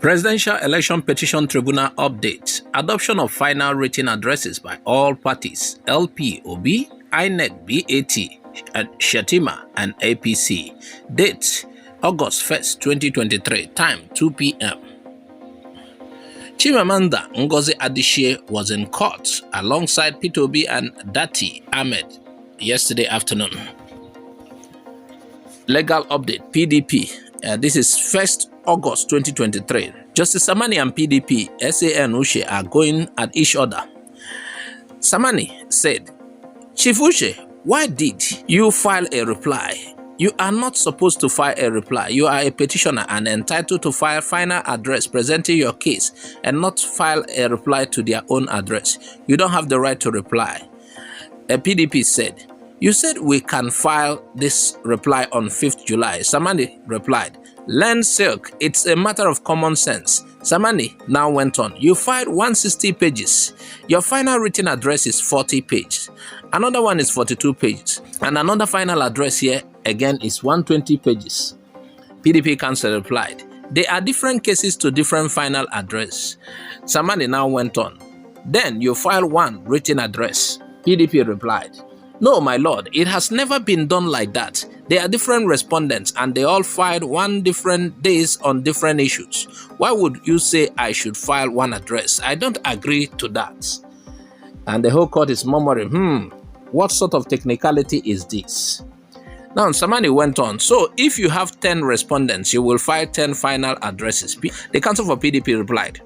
Presidential Election Petition Tribunal update. Adoption of final written addresses by all parties. LP, Obi, INEC, BAT, Shettima, and APC. Date, August 1st, 2023. Time, 2 p.m. Chimamanda Ngozi Adichie was in court alongside Peter Obi and Dati Ahmed yesterday afternoon. Legal update, PDP. This is 1st August 2023. Justice Samani and PDP, SAN Ushe are going at each other. Samani said, Chief Ushe, why did you file a reply? You are not supposed to file a reply. You are a petitioner and entitled to file final address presenting your case and not file a reply to their own address. You don't have the right to reply. A PDP said, you said we can file this reply on 5th July. Samani replied, Learn silk, it's a matter of common sense. Samani now went on, you filed 160 pages. Your final written address is 40 pages. Another one is 42 pages. And another final address here again is 120 pages. PDP counsel replied, there are different cases to different final address. Samani now went on, then you file one written address. PDP replied, no, my lord, it has never been done like that. There are different respondents and they all filed one different days on different issues. Why would you say I should file one address? I don't agree to that. And the whole court is murmuring, what sort of technicality is this? Now, Samani went on, so if you have 10 respondents, you will file 10 final addresses. The counsel for PDP replied,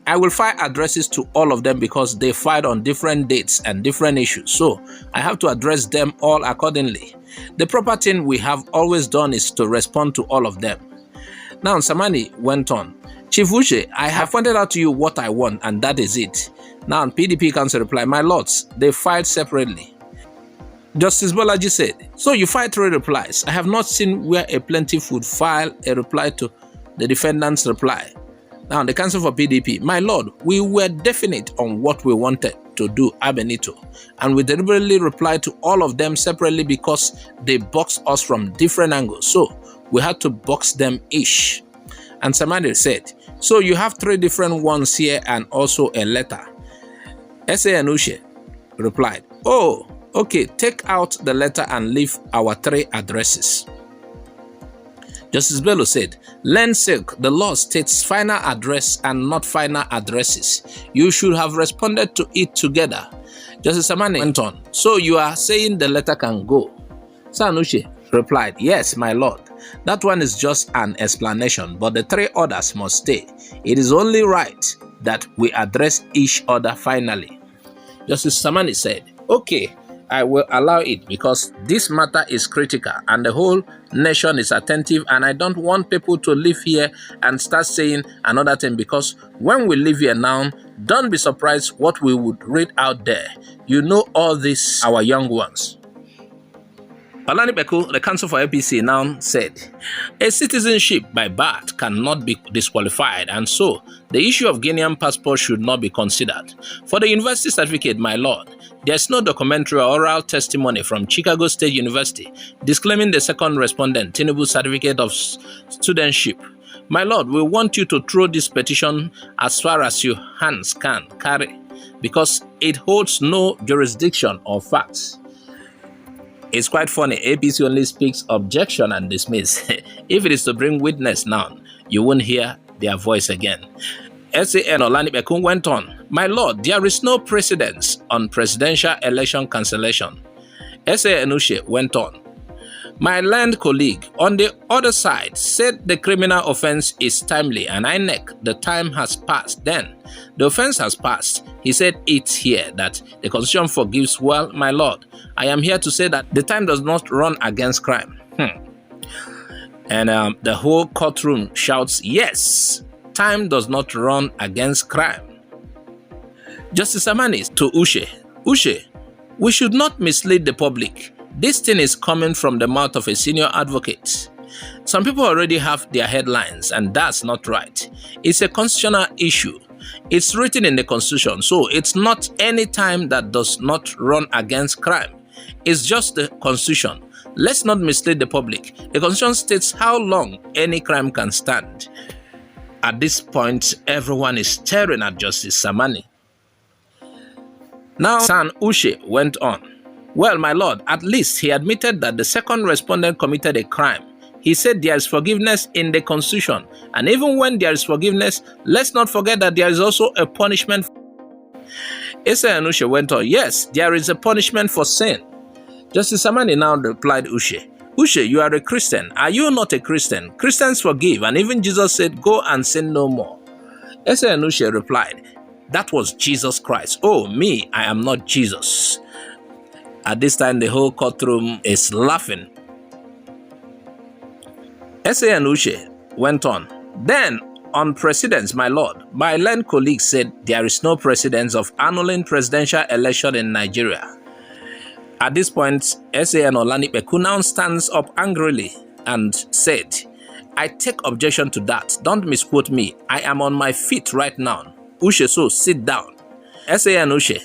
I will file addresses to all of them because they filed on different dates and different issues, so I have to address them all accordingly. The proper thing we have always done is to respond to all of them. Now, Samani went on, Chief Ushe, I have pointed out to you what I want and that is it. Now, PDP counsel replied, my lords, they filed separately. Justice Bolaji said, so you filed 3 replies. I have not seen where a plaintiff would file a reply to the defendant's reply. Now, the counsel for PDP, my lord, we were definite on what we wanted to do ab initio, and we deliberately replied to all of them separately because they boxed us from different angles, so we had to box them each. And Samani said, so you have 3 different ones here and also a letter. SAN Ushe replied, oh, okay, take out the letter and leave our 3 addresses. Justice Bello said, Learn silk, the law states final address and not final addresses. You should have responded to it together. Justice Samani went on, so you are saying the letter can go? SAN Ushe replied, yes, my lord. That one is just an explanation, but the 3 others must stay. It is only right that we address each other finally. Justice Samani said, okay, I will allow it because this matter is critical and the whole nation is attentive and I don't want people to live here and start saying another thing because when we live here now, don't be surprised what we would read out there. You know all this, our young ones. Palani Beku, the counsel for APC, now said, a citizenship by birth cannot be disqualified and so the issue of Guinean passport should not be considered. For the university certificate, my lord, there's no documentary or oral testimony from Chicago State University disclaiming the second respondent, Tinubu's certificate of studentship. My lord, we want you to throw this petition as far as your hands can carry because it holds no jurisdiction or facts. It's quite funny, APC only speaks objection and dismiss. If it is to bring witness now, you won't hear their voice again. SAN Olani Bekun went on, my lord, there is no precedence on presidential election cancellation. SAN Ushe went on, my learned colleague on the other side said the criminal offense is timely and INEC, the time has passed. Then the offense has passed. He said it's here that the constitution forgives. Well, my lord, I am here to say that the time does not run against crime. And the whole courtroom shouts, yes, time does not run against crime. Justice Samani to Ushe, Ushe, we should not mislead the public. This thing is coming from the mouth of a senior advocate. Some people already have their headlines and that's not right. It's a constitutional issue. It's written in the constitution, so it's not any time that does not run against crime. It's just the constitution. Let's not mislead the public. The constitution states how long any crime can stand. At this point, everyone is staring at Justice Samani. Now, San Ushe went on. Well, my lord, at least he admitted that the second respondent committed a crime. He said there is forgiveness in the Constitution. And even when there is forgiveness, let's not forget that there is also a punishment. Ese and Ushe went on. Yes, there is a punishment for sin. Justice Samani now replied Ushe. Ushe, you are a Christian. Are you not a Christian? Christians forgive, and even Jesus said, go and sin no more. Ese and Ushe replied, that was Jesus Christ. Oh, me, I am not Jesus. At this time, the whole courtroom is laughing. Ese and Ushe went on. Then, on precedence, my lord, my learned colleague said there is no precedence of annulling presidential election in Nigeria. At this point, SAN Olanipeku now stands up angrily and said, I take objection to that. Don't misquote me. I am on my feet right now. Ushe, so sit down. SAN Ushe,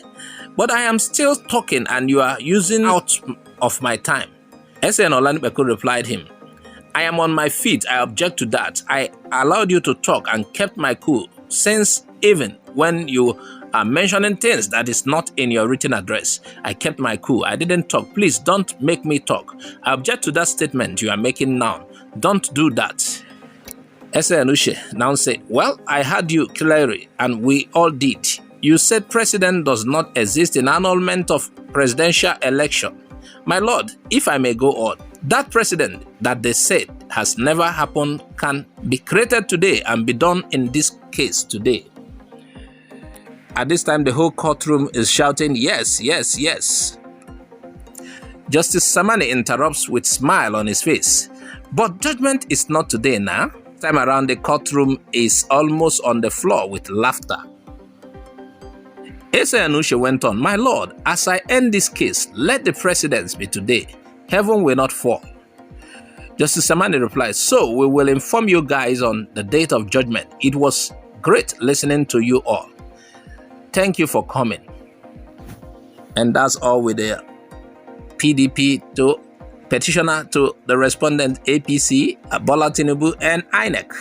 but I am still talking and you are using out of my time. SAN Olanipeku replied him, I am on my feet. I object to that. I allowed you to talk and kept my cool since even when you are mentioning things that is not in your written address. I kept my cool. I didn't talk. Please don't make me talk. I object to that statement you are making now. Don't do that. SAN Ushe now said, well, I heard you clearly and we all did. You said president does not exist in annulment of presidential election. My lord, if I may go on, that precedent that they said has never happened can be created today and be done in this case today. At this time, the whole courtroom is shouting, yes, yes, yes. Justice Samani interrupts with a smile on his face. But judgment is not today now. This time around, the courtroom is almost on the floor with laughter. Ese and Ushe went on, my lord, as I end this case, let the precedence be today. Heaven will not fall. Justice Samani replied, so we will inform you guys on the date of judgment. It was great listening to you all. Thank you for coming. And that's all with the PDP to petitioner to the respondent APC, Bola Tinubu, and INEC.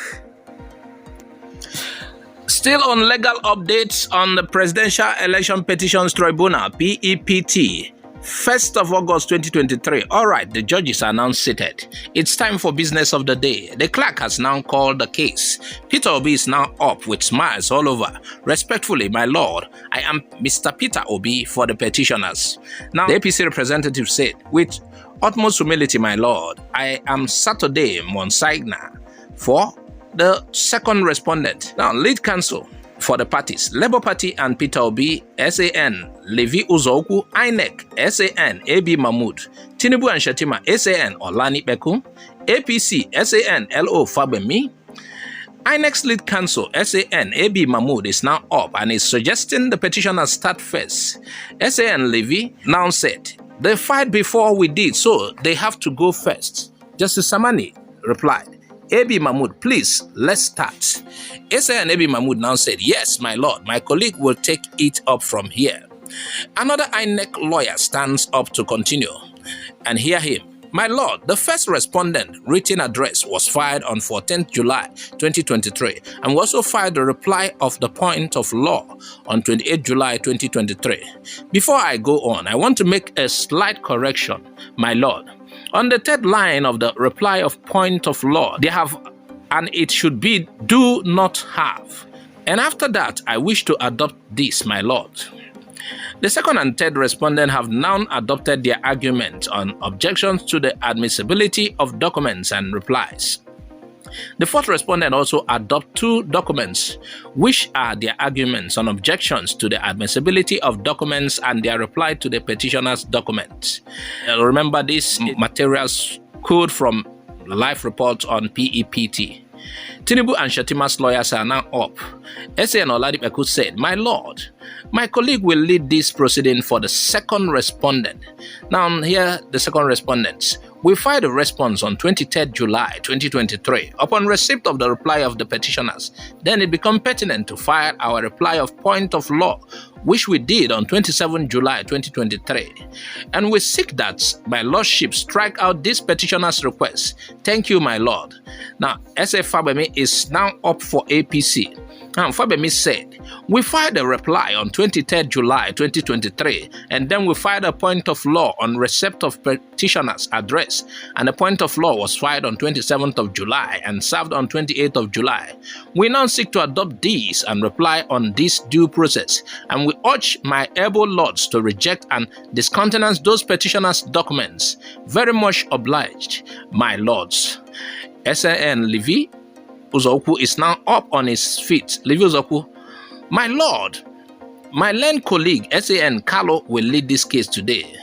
Still on legal updates on the Presidential Election Petitions Tribunal, PEPT. 1st of August 2023. All right, the judges are now seated. It's time for business of the day. The clerk has now called the case. Peter Obi is now up with smiles all over. Respectfully, my lord, I am Mr. Peter Obi for the petitioners. Now, the APC representative said, with utmost humility, my lord, I am Saturday Monsignor for the second respondent. Now, lead counsel for the parties, Labour Party and Peter Obi, SAN, Levi Uzoku, INEC, SAN, AB Mahmood, Tinubu and Shettima, SAN, Olanipeku, APC, SAN, LO Fabemi. INEC's lead counsel, SAN, AB Mahmood, is now up and is suggesting the petitioners start first. SAN Levi now said, they fight before we did, so they have to go first. Justice Samani replied, AB Mahmood, please, let's start. SAN AB Mahmood now said, yes, my lord, my colleague will take it up from here. Another INEC lawyer stands up to continue and hear him. My lord, the first respondent written address was filed on 14th July 2023 and we also filed the reply of the point of law on 28th July 2023. Before I go on, I want to make a slight correction, my lord. On the third line of the reply of point of law, they have, and it should be, do not have. And after that, I wish to adopt this, my lord. The second and third respondent have now adopted their argument on objections to the admissibility of documents and replies. The fourth respondent also adopted two documents, which are their arguments on objections to the admissibility of documents and their reply to the petitioner's documents. Remember, these materials code from live reports on PEPT. Tinubu and Shettima's lawyers are now up. SAN Olanipeku said, my lord, my colleague will lead this proceeding for the second respondent. Now here the second respondents. We filed a response on 23rd July 2023. Upon receipt of the reply of the petitioners, then it became pertinent to file our reply of point of law, which we did on 27 July 2023. And we seek that my lordship strike out this petitioner's request. Thank you, my lord. Now, S.A. Fabemi is now up for APC. And Fabemi said, we filed a reply on 23rd July 2023, and then we filed a point of law on receipt of petitioner's address, and a point of law was filed on 27th of July and served on 28th of July. We now seek to adopt these and reply on this due process, and we urge my able lords to reject and discountenance those petitioners' documents. Very much obliged, my lords. SAN Levi Uzoku is now up on his feet. Levi Uzoku, my lord, my learned colleague SAN Carlo will lead this case today.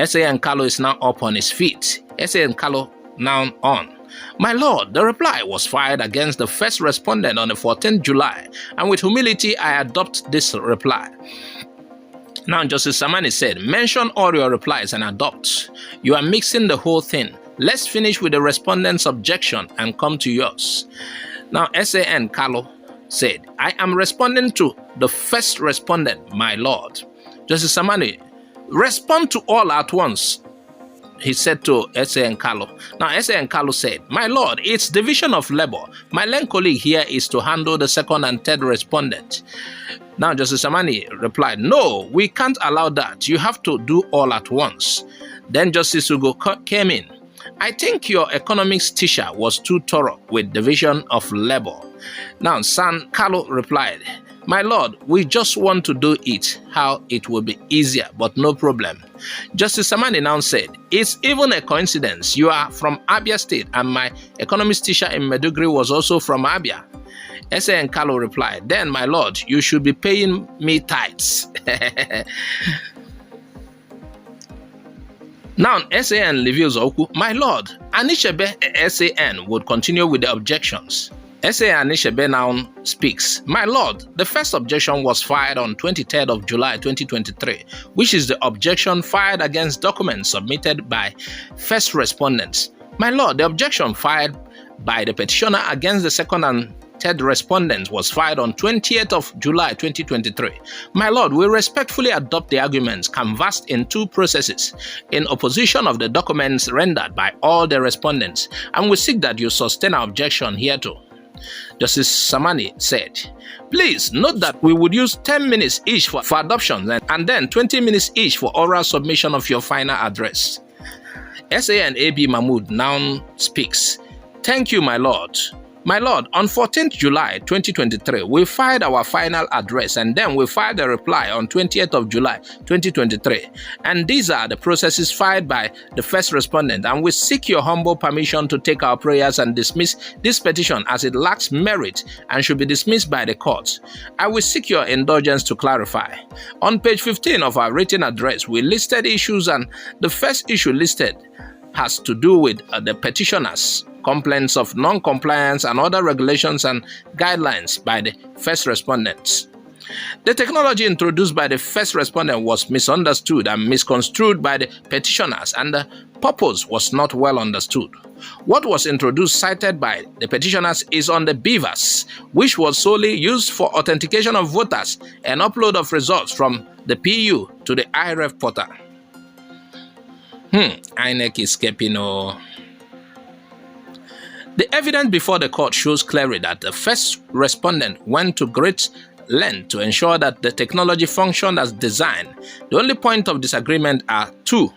SAN Carlo is now up on his feet. SAN Carlo now on. My lord, the reply was filed against the first respondent on the 14th July, and with humility I adopt this reply. Now Justice Samani said, mention all your replies and adopt. You are mixing the whole thing. Let's finish with the respondent's objection and come to yours. Now SAN Carlo said, I am responding to the first respondent, my lord. Justice Samani, respond to all at once, he said to SAN Carlo. Now SAN Carlo said, my lord, it's division of labor. My learned colleague here is to handle the second and third respondent. Now Justice Samani replied, no, we can't allow that. You have to do all at once. Then Justice Ugo came in. I think your economics teacher was too thorough with division of labor. Now SAN Carlo replied, my lord, we just want to do it how it will be easier, but no problem. Justice Samani now said, it's even a coincidence. You are from Abia State and my economics teacher in Maiduguri was also from Abia. SAN Carlo replied, then my lord, you should be paying me tithes. Now, SAN Levi Uzoku, my lord, Anishebe SAN would continue with the objections. SAN Anishebe now speaks. My lord, the first objection was filed on 23rd of July 2023, which is the objection filed against documents submitted by first respondents. My lord, the objection filed by the petitioner against the second and third respondent was filed on 20th of July 2023. My lord, we respectfully adopt the arguments canvassed in two processes in opposition of the documents rendered by all the respondents, and we seek that you sustain our objection hereto. Justice Samani said, please note that we would use 10 minutes each for adoption and then 20 minutes each for oral submission of your final address. SAN AB Mahmood now speaks. Thank you, my lord. My lord, on 14th July 2023, we filed our final address and then we filed a reply on 20th of July 2023. And these are the processes filed by the first respondent, and we seek your humble permission to take our prayers and dismiss this petition as it lacks merit and should be dismissed by the court. I will seek your indulgence to clarify. On page 15 of our written address, we listed issues, and the first issue listed has to do with the petitioners' complaints of non-compliance and other regulations and guidelines by the first respondents. The technology introduced by the first respondent was misunderstood and misconstrued by the petitioners, and the purpose was not well understood. What was introduced cited by the petitioners is on the BVAS, which was solely used for authentication of voters and upload of results from the PU to the IREF portal. INEC is escaping. The evidence before the court shows clearly that the first respondent went to great length to ensure that the technology functioned as designed. The only point of disagreement are two.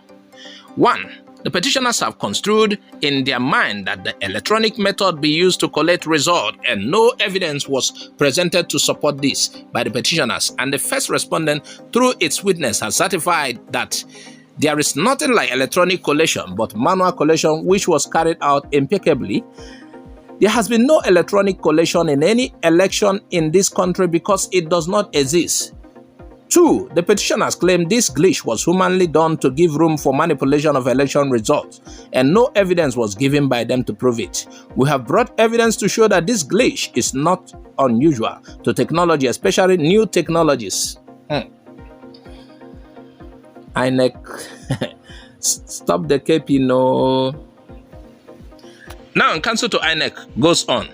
One, the petitioners have construed in their mind that the electronic method be used to collect results, and no evidence was presented to support this by the petitioners, and the first respondent, through its witness, has certified that there is nothing like electronic collation, but manual collation, which was carried out impeccably. There has been no electronic collation in any election in this country because it does not exist. Two, the petitioners claim this glitch was humanly done to give room for manipulation of election results, and no evidence was given by them to prove it. We have brought evidence to show that this glitch is not unusual to technology, especially new technologies. INEC Stop the KP, no. Now, counsel to INEC goes on.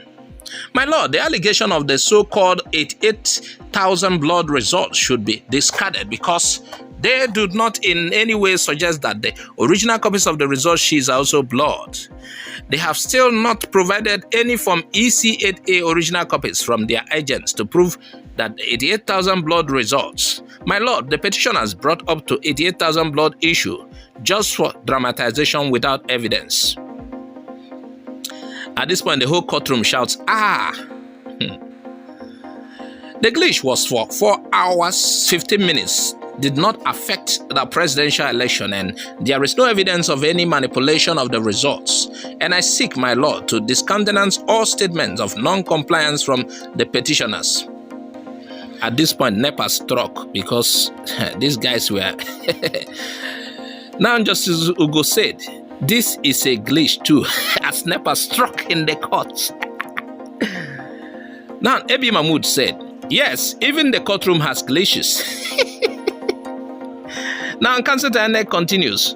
My lord, the allegation of the so-called 88,000 blood results should be discarded because they do not in any way suggest that the original copies of the result sheets are also blood. They have still not provided any from EC8A original copies from their agents to prove that the 88,000 blood results. My lord, the petition has brought up to 88,000 blood issue just for dramatization without evidence. At this point, the whole courtroom shouts, ah! The glitch was for 4 hours, 15 minutes, did not affect the presidential election, and there is no evidence of any manipulation of the results. And I seek, my lord, to discountenance all statements of non-compliance from the petitioners. At this point, NEPA struck because these guys were... Now, Justice Ugo said, this is a glitch too, as NEPA struck in the court. Now, Ebi Mahmood said, yes, even the courtroom has glitches. Now, Counsel to INEC continues.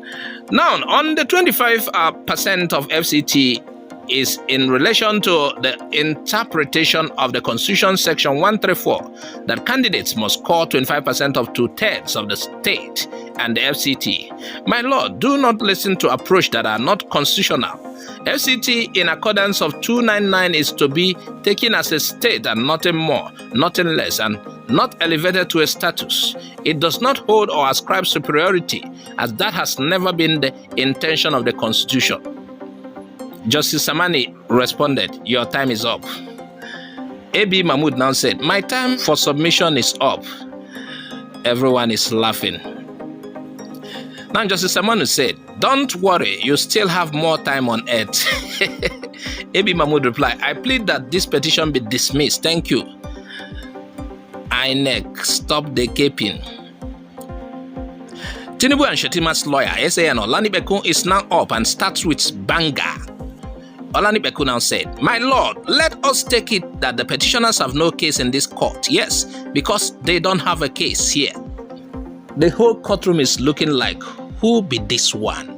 Now, on the 25% of FCT is in relation to the interpretation of the Constitution Section 134 that candidates must score 25% of 2/3 of the state and the FCT. My lord, do not listen to approach that are not constitutional. FCT in accordance of 299 is to be taken as a state and nothing more, nothing less, and not elevated to a status. It does not hold or ascribe superiority, as that has never been the intention of the Constitution. Justice Samani responded, your time is up. Ebi Mahmood now said, my time for submission is up. Everyone is laughing. Now Justice Samani said, don't worry, you still have more time on earth. Ebi Mahmood replied, I plead that this petition be dismissed. Thank you. INEC, stop the caping. Tinubu and Shetima's lawyer, SAN Olanipekun, is now up and starts with banger. Olanipekun now said, my lord, let us take it that the petitioners have no case in this court. Yes, because they don't have a case here. The whole courtroom is looking like, who be this one?